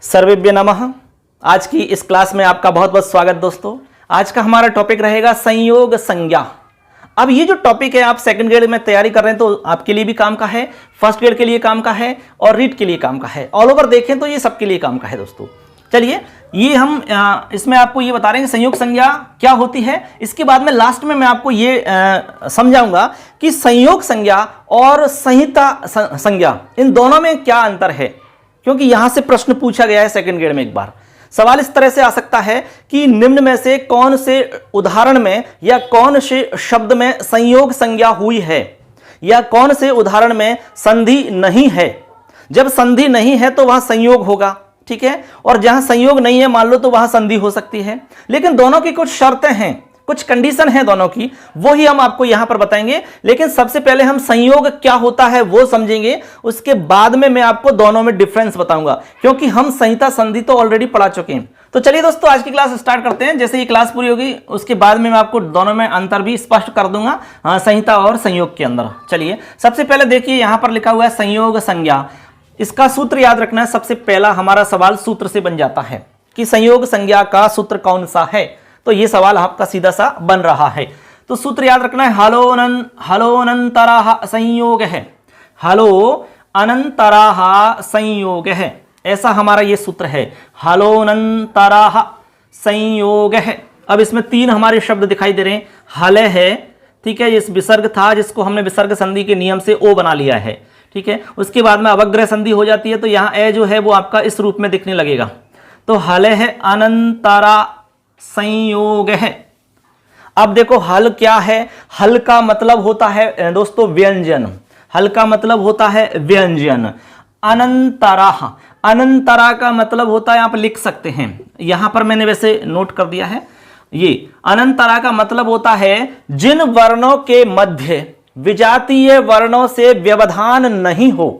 सर्वेभ्य नमः। आज की इस क्लास में आपका बहुत बहुत स्वागत दोस्तों। आज का हमारा टॉपिक रहेगा संयोग संज्ञा। अब ये जो टॉपिक है आप सेकंड ग्रेड में तैयारी कर रहे हैं तो आपके लिए भी काम का है, फर्स्ट ग्रेड के लिए काम का है और रीट के लिए काम का है। ऑल ओवर देखें तो ये सबके लिए काम का है दोस्तों। चलिए ये हम इसमें आपको ये बता रहे हैं संयोग संज्ञा क्या होती है। इसके बाद में लास्ट में मैं आपको ये समझाऊंगा कि संयोग संज्ञा और संहिता संज्ञा इन दोनों में क्या अंतर है, क्योंकि यहां से प्रश्न पूछा गया है सेकंड ग्रेड में। एक बार सवाल इस तरह से आ सकता है कि निम्न में से कौन से उदाहरण में या कौन से शब्द में संयोग संज्ञा हुई है या कौन से उदाहरण में संधि नहीं है। जब संधि नहीं है तो वहां संयोग होगा, ठीक है, और जहां संयोग नहीं है मान लो तो वहां संधि हो सकती है। लेकिन दोनों की कुछ शर्तें हैं, कुछ कंडीशन है दोनों की, वो ही हम आपको यहां पर बताएंगे। लेकिन सबसे पहले हम संयोग क्या होता है वो समझेंगे, उसके बाद में मैं आपको दोनों में डिफरेंस बताऊंगा, क्योंकि हम संहिता संधि तो ऑलरेडी पढ़ा चुके हैं। तो चलिए दोस्तों आज की क्लास स्टार्ट करते हैं। जैसे ये क्लास पूरी होगी उसके बाद में मैं आपको दोनों में अंतर भी स्पष्ट कर दूंगा, संहिता और संयोग के अंदर। चलिए सबसे पहले देखिए यहां पर लिखा हुआ है संयोग संज्ञा। इसका सूत्र याद रखना है। सबसे पहला हमारा सवाल सूत्र से बन जाता है कि संयोग संज्ञा का सूत्र कौन सा है, तो ये सवाल आपका सीधा सा बन रहा है। तो सूत्र याद रखना है हलो अनंतराः संयोग है, हलो अनंतराः संयोग है, ऐसा हमारा ये सूत्र है, हलो अनंतराः संयोग है। अब इसमें तीन हमारे शब्द दिखाई दे रहे हैं। हल है, ठीक है, इस विसर्ग था जिसको हमने विसर्ग संधि के नियम से ओ बना लिया है, ठीक है। उसके बाद में अवग्रह संधि हो जाती है तो यहाँ ए जो है वो आपका इस रूप में दिखने लगेगा। तो हल है अनंतरा संयोग है। अब देखो हल क्या है, हल का मतलब होता है दोस्तों व्यंजन, हल का मतलब होता है व्यंजन। अनंतरा, अनंतरा का मतलब होता है, आप लिख सकते हैं यहां पर मैंने वैसे नोट कर दिया है, ये अनंतरा का मतलब होता है जिन वर्णों के मध्य विजातीय वर्णों से व्यवधान नहीं हो।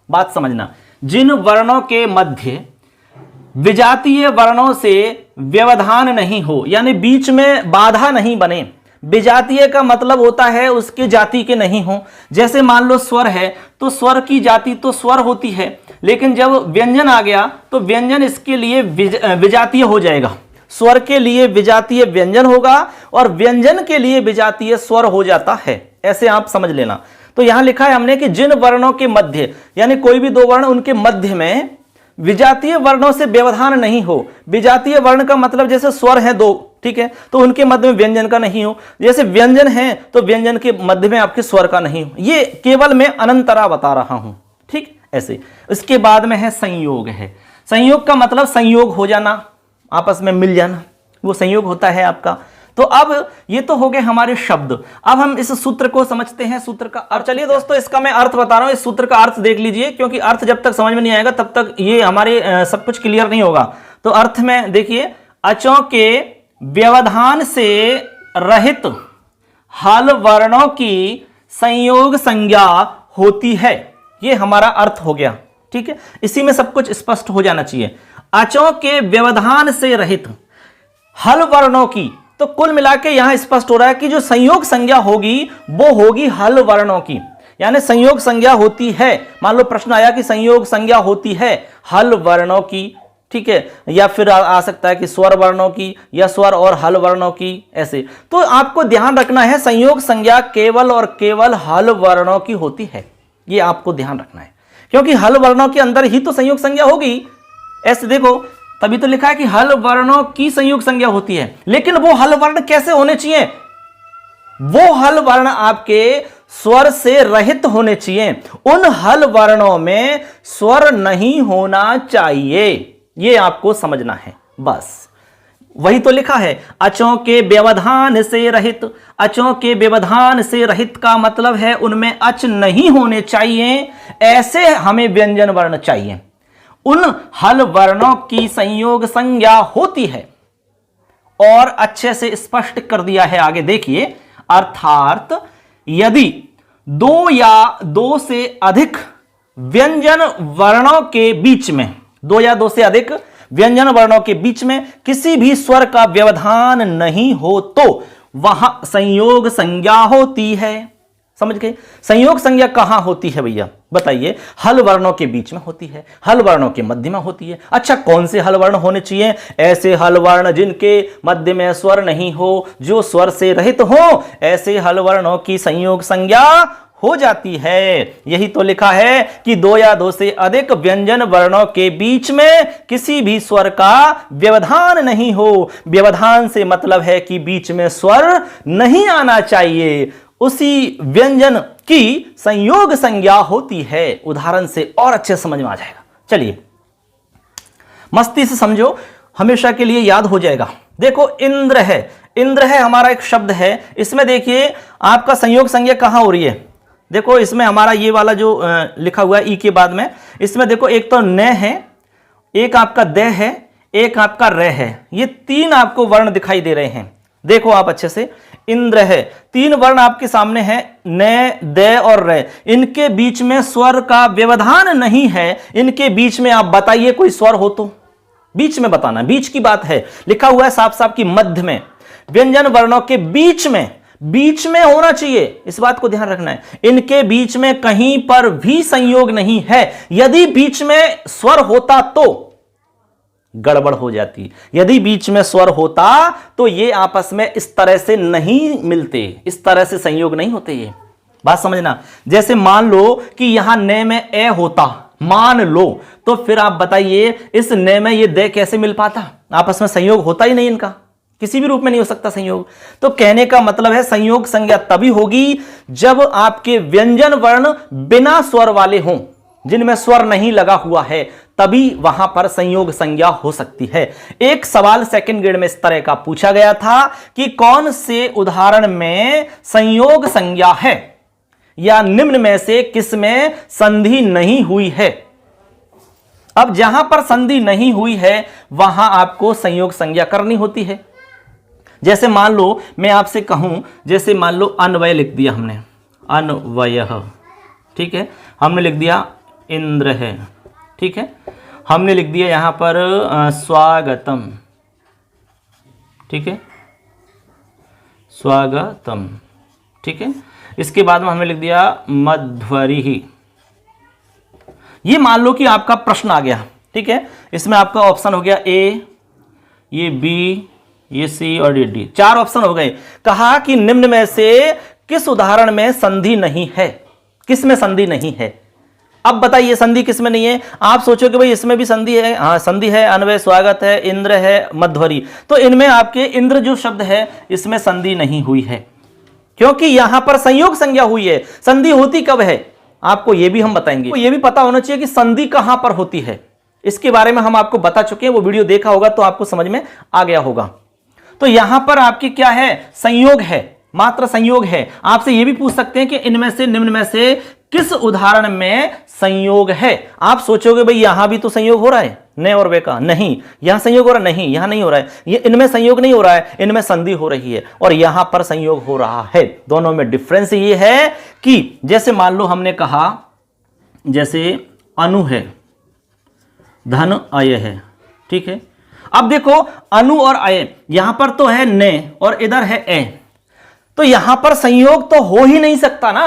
बात समझना, जिन वर्णों के मध्य विजातीय वर्णों से व्यवधान नहीं हो, यानी बीच में बाधा नहीं बने। विजातीय का मतलब होता है उसके जाति के नहीं हो। जैसे मान लो स्वर है तो स्वर की जाति तो स्वर होती है, लेकिन जब व्यंजन आ गया तो व्यंजन इसके लिए विजातीय हो जाएगा। स्वर के लिए विजातीय व्यंजन होगा और व्यंजन के लिए विजातीय स्वर हो जाता है, ऐसे आप समझ लेना। तो यहां लिखा है हमने कि जिन वर्णों के मध्य, यानी कोई भी दो वर्ण उनके मध्य में विजातीय वर्णों से व्यवधान नहीं हो। विजातीय वर्ण का मतलब जैसे स्वर है दो, ठीक है, तो उनके मध्य में व्यंजन का नहीं हो। जैसे व्यंजन है तो व्यंजन के मध्य में आपके स्वर का नहीं हो। ये केवल मैं अनंतरा बता रहा हूं, ठीक, ऐसे। इसके बाद में है संयोग है। संयोग का मतलब संयोग हो जाना, आपस में मिल जाना, वो संयोग होता है आपका। तो अब ये तो हो गए हमारे शब्द। अब हम इस सूत्र को समझते हैं, सूत्र का अर्थ। चलिए दोस्तों इसका मैं अर्थ बता रहा हूं, इस सूत्र का अर्थ देख लीजिए, क्योंकि अर्थ जब तक समझ में नहीं आएगा तब तक ये हमारे सब कुछ क्लियर नहीं होगा। तो अर्थ में देखिए, अचों के व्यवधान से रहित हल वर्णों की संयोग संज्ञा होती है। ये हमारा अर्थ हो गया, ठीक है। इसी में सब कुछ स्पष्ट हो जाना चाहिए। अचों के व्यवधान से रहित हल वर्णों की, तो कुल मिला के यहां स्पष्ट हो रहा है कि जो संयोग संज्ञा होगी वो होगी हल वर्णों की, यानी संयोग संज्ञा होती है। मान लो प्रश्न आया कि संयोग संज्ञा होती है हल वर्णों की, ठीक है, या फिर आ सकता है कि स्वर वर्णों की या स्वर और हल वर्णों की, ऐसे। तो आपको ध्यान रखना है संयोग संज्ञा केवल और केवल हल वर्णों की होती है, ये आपको ध्यान रखना है, क्योंकि हल वर्णों के अंदर ही तो संयोग संज्ञा होगी। ऐसे देखो, तभी तो लिखा है कि हल वर्णों की संयोग संज्ञा होती है। लेकिन वो हल वर्ण कैसे होने चाहिए? वो हल वर्ण आपके स्वर से रहित होने चाहिए। उन हल वर्णों में स्वर नहीं होना चाहिए, ये आपको समझना है, बस। वही तो लिखा है, अचों के व्यवधान से रहित। अचों के व्यवधान से रहित का मतलब है उनमें अच नहीं होने चाहिए, ऐसे हमें व्यंजन वर्ण चाहिए। उन हल वर्णों की संयोग संज्ञा होती है। और अच्छे से स्पष्ट कर दिया है, आगे देखिए, अर्थात यदि दो या दो से अधिक व्यंजन वर्णों के बीच में, दो या दो से अधिक व्यंजन वर्णों के बीच में किसी भी स्वर का व्यवधान नहीं हो तो वहां संयोग संज्ञा होती है। समझ गए? संयोग संज्ञा कहां होती है भैया बताइए? हल वर्णों के बीच में होती है, हल वर्णों के मध्य में होती है। अच्छा, कौन से हल वर्ण होने चाहिए? ऐसे हल वर्ण जिनके मध्य में स्वर नहीं हो, जो स्वर से रहित हो, ऐसे हल वर्णों की संयोग संज्ञा हो जाती है। यही तो लिखा है कि दो या दो से अधिक व्यंजन वर्णों के बीच में किसी भी स्वर का व्यवधान नहीं हो। व्यवधान से मतलब है कि बीच में स्वर नहीं आना चाहिए, उसी व्यंजन की संयोग संज्ञा होती है। उदाहरण से और अच्छे समझ में आ जाएगा। चलिए मस्ती से समझो, हमेशा के लिए याद हो जाएगा। देखो इंद्र है, इंद्र है हमारा एक शब्द है, इसमें देखिए आपका संयोग संज्ञा कहां हो रही है? देखो इसमें हमारा ये वाला जो लिखा हुआ है ई के बाद में, इसमें देखो एक तो न है, एक आपका द है, एक आपका र है। ये तीन आपको वर्ण दिखाई दे रहे हैं। देखो आप अच्छे से, इंद्र है, तीन वर्ण आपके सामने हैं, न, द और र। इनके बीच में स्वर का व्यवधान नहीं है। इनके बीच में आप बताइए कोई स्वर हो तो बीच में बताना, बीच की बात है। लिखा हुआ है साफ साफ कि मध्य में, व्यंजन वर्णों के बीच में होना चाहिए। इस बात को ध्यान रखना है। इनके बीच में कहीं पर भी संयोग नहीं है। यदि बीच में स्वर होता तो गड़बड़ हो जाती। यदि बीच में स्वर होता तो ये आपस में इस तरह से नहीं मिलते, इस तरह से संयोग नहीं होते। ये बात समझना। जैसे मान लो कि यहां न में ए होता, मान लो, तो फिर आप बताइए इस न में ये दे कैसे मिल पाता? आपस में संयोग होता ही नहीं, इनका किसी भी रूप में नहीं हो सकता संयोग। तो कहने का मतलब है संयोग संज्ञा तभी होगी जब आपके व्यंजन वर्ण बिना स्वर वाले हों, जिनमें स्वर नहीं लगा हुआ है, तभी वहां पर संयोग संज्ञा हो सकती है। एक सवाल सेकंड ग्रेड में इस तरह का पूछा गया था कि कौन से उदाहरण में संयोग संज्ञा है, या निम्न में से किस में संधि नहीं हुई है? अब जहां पर संधि नहीं हुई है वहां आपको संयोग संज्ञा करनी होती है। जैसे मान लो मैं आपसे कहूं, जैसे मान लो अन्वय लिख दिया हमने, अन्वय, ठीक है, हमने लिख दिया इंद्र है, ठीक है, हमने लिख दिया यहां पर स्वागतम, ठीक है, स्वागतम, ठीक है। इसके बाद में हमने लिख दिया मध्वरिः। ये मान लो कि आपका प्रश्न आ गया, ठीक है। इसमें आपका ऑप्शन हो गया ए, ये बी, ये सी और ये डी, चार ऑप्शन हो गए। कहा कि निम्न में से किस उदाहरण में संधि नहीं है? किस में संधि नहीं है? अब बताइए संधि किस में नहीं है? आप सोचोगे भाई इसमें भी संधि है। हाँ संधि है, अन्वय, स्वागत है, इंद्र है, मध्वरि। तो इनमें आपके इंद्र जो शब्द है इसमें संधि नहीं हुई है, क्योंकि यहां पर संयोग संज्ञा हुई है। संधि होती कब है आपको ये भी हम बताएंगे। तो ये भी पता होना चाहिए कि संधि कहां पर होती है, इसके बारे में हम आपको बता चुके हैं। वो वीडियो देखा होगा तो आपको समझ में आ गया होगा। तो यहां पर आपकी क्या है? संयोग है, मात्र संयोग है। आपसे यह भी पूछ सकते हैं कि इनमें से निम्न में से किस उदाहरण में संयोग है? आप सोचोगे भाई यहां भी तो संयोग हो रहा है न और वे का, नहीं। यहां संयोग हो रहा है, नहीं, यहां नहीं हो रहा है। ये इनमें संयोग नहीं हो रहा है, इनमें संधि हो रही है, और यहां पर संयोग हो रहा है। दोनों में डिफरेंस ये है कि जैसे मान लो हमने कहा, जैसे अनु है, धन अय है, ठीक है। अब देखो अनु और अय, यहां पर तो है न और इधर है ए, तो यहां पर संयोग तो हो ही नहीं सकता ना।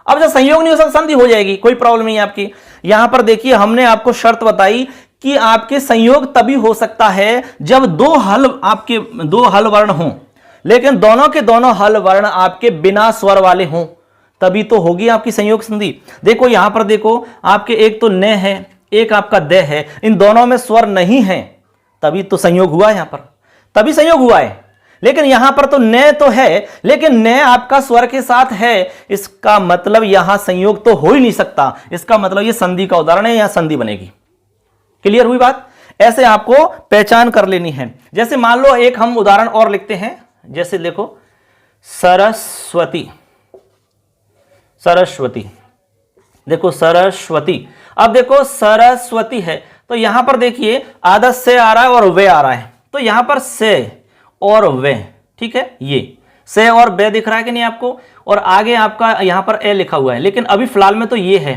अब जब संयोग नहीं हो सकता संधि हो जाएगी, कोई प्रॉब्लम नहीं है आपकी। यहां पर देखिए हमने आपको शर्त बताई कि आपके संयोग तभी हो सकता है जब दो हल वर्ण हों, लेकिन दोनों के दोनों हल वर्ण आपके बिना स्वर वाले हों, तभी तो होगी आपकी संयोग संधि। देखो यहां पर देखो आपके एक तो न है, एक आपका द है, इन दोनों में स्वर नहीं है, तभी तो संयोग हुआ है। यहां पर तभी संयोग हुआ है। लेकिन यहां पर तो न तो है, लेकिन न आपका स्वर के साथ है, इसका मतलब यहां संयोग तो हो ही नहीं सकता। इसका मतलब ये संधि का उदाहरण है, यहां संधि बनेगी। क्लियर हुई बात? ऐसे आपको पहचान कर लेनी है। जैसे मान लो एक हम उदाहरण और लिखते हैं, जैसे देखो सरस्वती, सरस्वती, देखो सरस्वती। अब देखो सरस्वती है तो यहां पर देखिए आदत से आ रहा है और वे आ रहा है, तो यहां पर से और वे, ठीक है, ये से और बे दिख रहा है कि नहीं आपको, और आगे आपका यहां पर ए लिखा हुआ है, लेकिन अभी फिलहाल में तो ये है,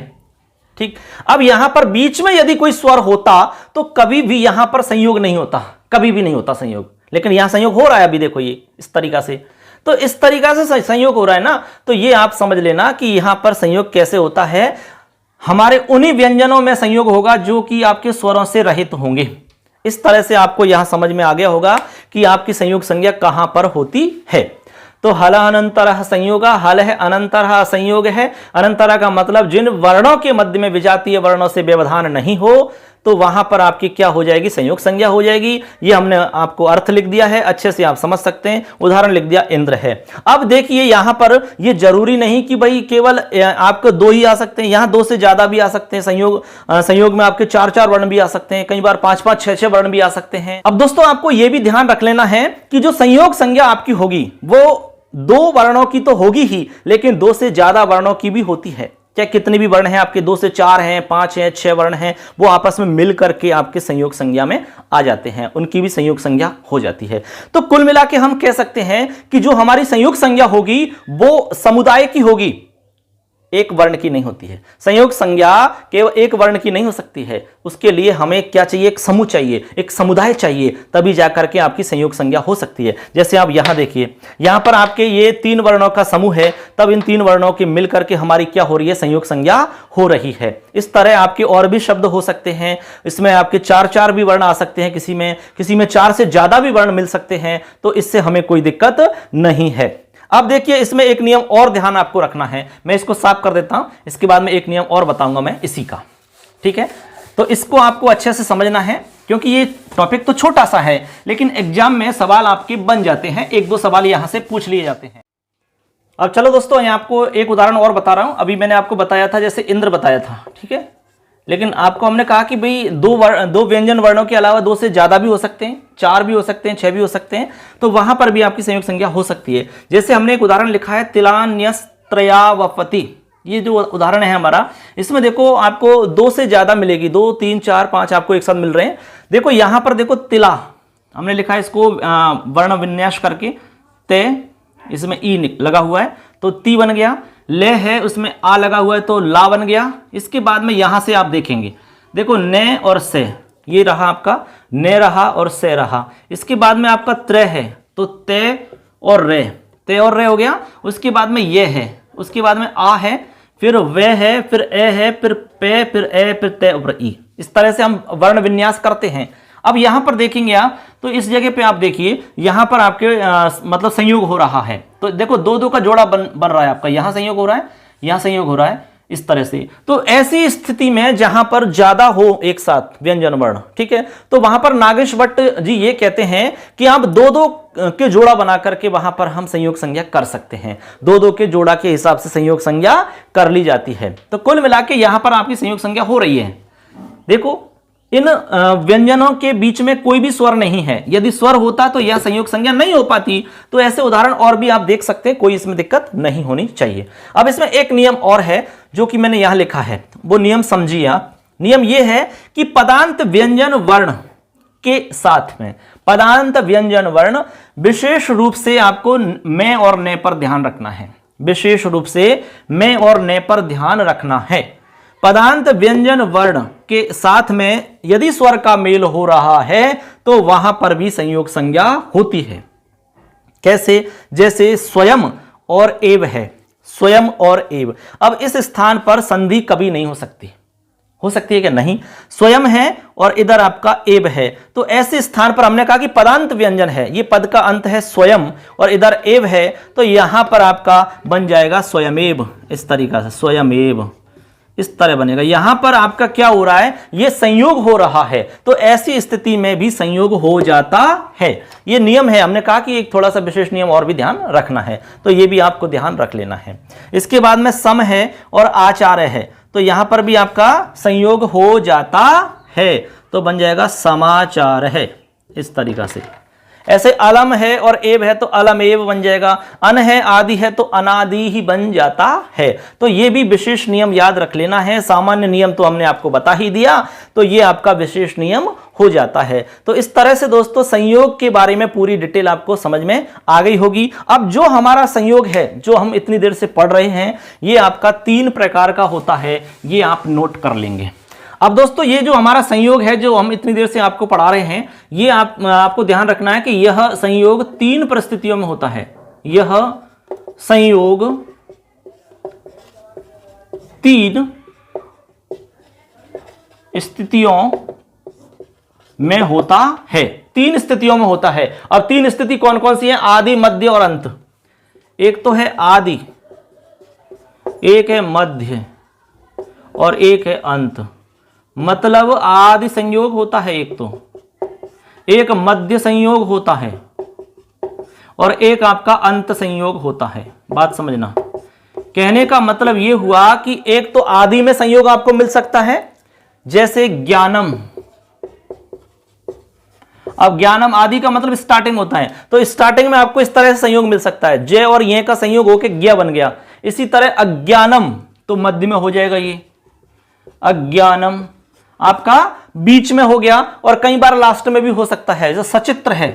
ठीक। अब यहां पर बीच में यदि कोई स्वर होता तो कभी भी यहां पर संयोग नहीं होता, कभी भी नहीं होता संयोग, लेकिन यहां संयोग हो रहा है। अभी देखो ये इस तरीका से, तो इस तरीका से संयोग हो रहा है ना, तो ये आप समझ लेना कि यहां पर संयोग कैसे होता है, हमारे उन्हीं व्यंजनों में संयोग होगा जो कि आपके स्वरों से रहित होंगे। इस तरह से आपको यहां समझ में आ गया होगा कि आपकी संयोग संज्ञा कहां पर होती है। तो हल अनंतरः संयोग, हल है अनंतरः संयोग है। अनंतरः का मतलब जिन वर्णों के मध्य में विजातीय वर्णों से व्यवधान नहीं हो, तो वहां पर आपकी क्या हो जाएगी, संयोग संज्ञा हो जाएगी। ये हमने आपको अर्थ लिख दिया है, अच्छे से आप समझ सकते हैं। उदाहरण लिख दिया इंद्र है। अब देखिए यहां पर ये जरूरी नहीं कि भाई केवल आपको 2 ही आ सकते हैं, यहां 2 से ज्यादा भी आ सकते हैं। संयोग में आपके 4-4 वर्ण भी आ सकते हैं, कई बार 5-5, 6-6 वर्ण भी आ सकते हैं। अब दोस्तों आपको यह भी ध्यान रख लेना है कि जो संयोग संज्ञा आपकी होगी वो 2 वर्णों की तो होगी ही, लेकिन 2 से ज्यादा वर्णों की भी होती है। चाहे कितने भी वर्ण हैं आपके, 2 से 4 हैं, 5 हैं, 6 वर्ण हैं, वो आपस में मिल करके आपके संयोग संज्ञा में आ जाते हैं, उनकी भी संयोग संज्ञा हो जाती है। तो कुल मिला के हम कह सकते हैं कि जो हमारी संयोग संज्ञा होगी वो समुदाय की होगी, एक वर्ण की नहीं होती है। संयोग संज्ञा केवल एक वर्ण की नहीं हो सकती है, उसके लिए हमें क्या चाहिए, एक समूह चाहिए, एक समुदाय चाहिए, तभी जाकर के आपकी संयोग संज्ञा हो सकती है। जैसे आप यहां देखिए, यहां पर आपके ये 3 वर्णों का समूह है, तब इन 3 वर्णों के मिलकर के हमारी क्या हो रही है, संयोग संज्ञा हो रही है। इस तरह आपके और भी शब्द हो सकते हैं, इसमें आपके 4-4 भी वर्ण आ सकते हैं, किसी में 4 से ज्यादा भी वर्ण मिल सकते हैं, तो इससे हमें कोई दिक्कत नहीं है। अब देखिए इसमें एक नियम और ध्यान आपको रखना है, मैं इसको साफ कर देता हूं, इसके बाद में एक नियम और बताऊंगा मैं इसी का, ठीक है। तो इसको आपको अच्छे से समझना है, क्योंकि ये टॉपिक तो छोटा सा है, लेकिन एग्जाम में सवाल आपके बन जाते हैं, 1-2 सवाल यहां से पूछ लिए जाते हैं। अब चलो दोस्तों, मैं आपको एक उदाहरण और बता रहा हूं। अभी मैंने आपको बताया था, जैसे इंद्र बताया था, ठीक है, लेकिन आपको हमने कहा कि भाई 2 व्यंजन वर्णों के अलावा 2 से ज्यादा भी हो सकते हैं, 4 भी हो सकते हैं, 6 भी हो सकते हैं, तो वहां पर भी आपकी संयोग संज्ञा हो सकती है। जैसे हमने एक उदाहरण लिखा है तिलान्यस्त्रयावपति, ये जो उदाहरण है हमारा, इसमें देखो आपको 2 से ज्यादा मिलेगी, 2, 3, 4, 5 आपको एक साथ मिल रहे हैं। देखो यहां पर देखो तिला हमने लिखा है, इसको वर्ण विन्यास करके ते, इसमें ई लगा हुआ है तो ती बन गया। ले है उसमें आ लगा हुआ है तो ला बन गया। इसके बाद में यहां से आप देखेंगे, देखो ने और से, ये रहा आपका ने रहा और से रहा। इसके बाद में आपका त्रे है तो ते और रे हो गया। उसके बाद में ये है, उसके बाद में आ है, फिर वे है, फिर ए है, फिर पे, फिर ए, फिर ते और ई। इस तरह से हम वर्ण विन्यास करते हैं। अब यहां पर देखेंगे आप, तो इस जगह पे आप देखिए, यहां पर आपके मतलब संयोग हो रहा है। तो देखो 2-2 का जोड़ा बन रहा है आपका, यहां संयोग हो रहा है, यहां संयोग हो रहा है, इस तरह से। तो ऐसी स्थिति में जहां पर ज्यादा हो एक साथ व्यंजन वर्ण, ठीक है, तो वहां पर नागेश भट्ट जी ये कहते हैं कि आप 2-2 के जोड़ा बना करके वहां पर हम संयोग संज्ञा कर सकते हैं। 2-2 के जोड़ा के हिसाब से संयोग संज्ञा कर ली जाती है। तो कुल मिला के यहां पर आपकी संयोग संज्ञा हो रही है। देखो इन व्यंजनों के बीच में कोई भी स्वर नहीं है, यदि स्वर होता तो यह संयोग संज्ञा नहीं हो पाती। तो ऐसे उदाहरण और भी आप देख सकते हैं, कोई इसमें दिक्कत नहीं होनी चाहिए। अब इसमें एक नियम और है जो कि मैंने यहां लिखा है, वो नियम समझिए आप। नियम यह है कि पदांत व्यंजन वर्ण के साथ में, पदांत व्यंजन वर्ण विशेष रूप से आपको में और ने पर ध्यान रखना है, विशेष रूप से में और ने पर ध्यान रखना है। पदांत व्यंजन वर्ण के साथ में यदि स्वर का मेल हो रहा है तो वहां पर भी संयोग संज्ञा होती है। कैसे? जैसे स्वयं और एव है, स्वयं और एव। अब इस स्थान पर संधि कभी नहीं हो सकती, हो सकती है कि नहीं? स्वयं है और इधर आपका एव है, तो ऐसे स्थान पर हमने कहा कि पदांत व्यंजन है, ये पद का अंत है स्वयं और इधर एव है, तो यहां पर आपका बन जाएगा स्वयमेव। इस तरीका से स्वयमेव इस तरह बनेगा। यहां पर आपका क्या हो रहा है, ये संयोग हो रहा है, तो ऐसी स्थिति में भी संयोग हो जाता है। ये नियम है, हमने कहा कि एक थोड़ा सा विशेष नियम और भी ध्यान रखना है, तो ये भी आपको ध्यान रख लेना है। इसके बाद में सम है और आचार्य है, तो यहां पर भी आपका संयोग हो जाता है, तो बन जाएगा समाचार है। इस तरीका से ऐसे अलम है और एव है तो अलम एव बन जाएगा, अन है आदि है तो अनादि ही बन जाता है। तो ये भी विशेष नियम याद रख लेना है। सामान्य नियम तो हमने आपको बता ही दिया, तो ये आपका विशेष नियम हो जाता है। तो इस तरह से दोस्तों संयोग के बारे में पूरी डिटेल आपको समझ में आ गई होगी। अब जो हमारा संयोग है, जो हम इतनी देर से पढ़ रहे हैं, ये आपका 3 प्रकार का होता है, ये आप नोट कर लेंगे। अब दोस्तों ये जो हमारा संयोग है, जो हम इतनी देर से आपको पढ़ा रहे हैं, ये आपको ध्यान रखना है कि यह संयोग 3 परिस्थितियों में होता है। यह संयोग 3 स्थितियों में होता है। 3 स्थितियों में होता है। अब 3 स्थिति कौन कौन सी है? आदि, मध्य और अंत। एक तो है आदि, एक है मध्य और एक है अंत। मतलब आदि संयोग होता है एक तो, एक मध्य संयोग होता है और एक आपका अंत संयोग होता है। बात समझना, कहने का मतलब यह हुआ कि एक तो आदि में संयोग आपको मिल सकता है, जैसे ज्ञानम। अब ज्ञानम आदि का मतलब स्टार्टिंग होता है, तो स्टार्टिंग में आपको इस तरह से संयोग मिल सकता है, जय और ये का संयोग होकर ज्ञ बन गया। इसी तरह अज्ञानम तो मध्य में हो जाएगा, ये अज्ञानम आपका बीच में हो गया और कई बार लास्ट में भी हो सकता है। जैसे सचित्र है,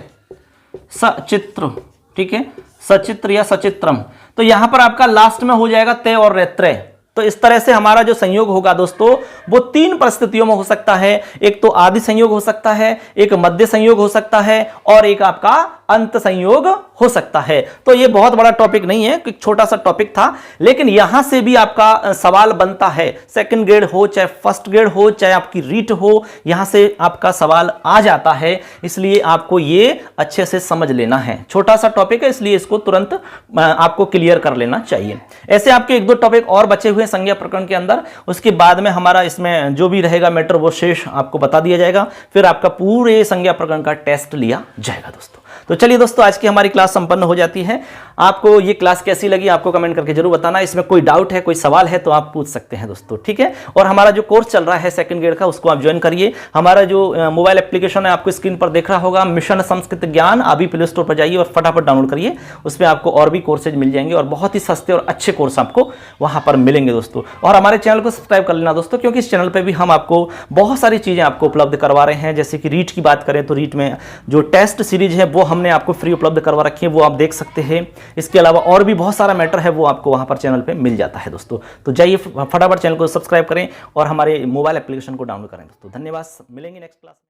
सचित्र, ठीक है, सचित्र या सचित्रम, तो यहां पर आपका लास्ट में हो जाएगा ते और रेत्रय। तो इस तरह से हमारा जो संयोग होगा दोस्तों वो 3 परिस्थितियों में हो सकता है। एक तो आदि संयोग हो सकता है, एक मध्य संयोग हो सकता है और एक आपका अंत संयोग हो सकता है। तो ये बहुत बड़ा टॉपिक नहीं है, एक छोटा सा टॉपिक था, लेकिन यहां से भी आपका सवाल बनता है। सेकंड ग्रेड हो चाहे फर्स्ट ग्रेड हो चाहे आपकी रीट हो, यहां से आपका सवाल आ जाता है। इसलिए आपको ये अच्छे से समझ लेना है। छोटा सा टॉपिक है इसलिए इसको तुरंत आपको क्लियर कर लेना चाहिए। ऐसे आपके 1-2 टॉपिक और बचे हुए संज्ञा प्रकरण के अंदर, उसके बाद में हमारा इसमें जो भी रहेगा मैटर वो शेष आपको बता दिया जाएगा। फिर आपका पूरे संज्ञा प्रकरण का टेस्ट लिया जाएगा दोस्तों। तो चलिए दोस्तों, आज की हमारी क्लास संपन्न हो जाती है। आपको ये क्लास कैसी लगी आपको कमेंट करके जरूर बताना। इसमें कोई डाउट है, कोई सवाल है तो आप पूछ सकते हैं दोस्तों, ठीक है। और हमारा जो कोर्स चल रहा है सेकंड ग्रेड का, उसको आप ज्वाइन करिए। हमारा जो मोबाइल एप्लीकेशन है आपको स्क्रीन पर देख रहा होगा, मिशन संस्कृत ज्ञान, अभी प्ले स्टोर पर जाइए और फटाफट डाउनलोड करिए। उसमें आपको और भी कोर्सेज मिल जाएंगे और बहुत ही सस्ते और अच्छे कोर्स आपको वहां पर मिलेंगे दोस्तों। और हमारे चैनल को सब्सक्राइब कर लेना दोस्तों, क्योंकि इस चैनल पर भी हम आपको बहुत सारी चीजें आपको उपलब्ध करवा रहे हैं। जैसे कि रीट की बात करें तो रीट में जो टेस्ट सीरीज है वो हमने आपको फ्री उपलब्ध करवा रखी है, वो आप देख सकते हैं। इसके अलावा और भी बहुत सारा मैटर है, वो आपको वहां पर चैनल पे मिल जाता है दोस्तों। तो जाइए फटाफट चैनल को सब्सक्राइब करें और हमारे मोबाइल एप्लीकेशन को डाउनलोड करें दोस्तों। धन्यवाद, मिलेंगे नेक्स्ट क्लास।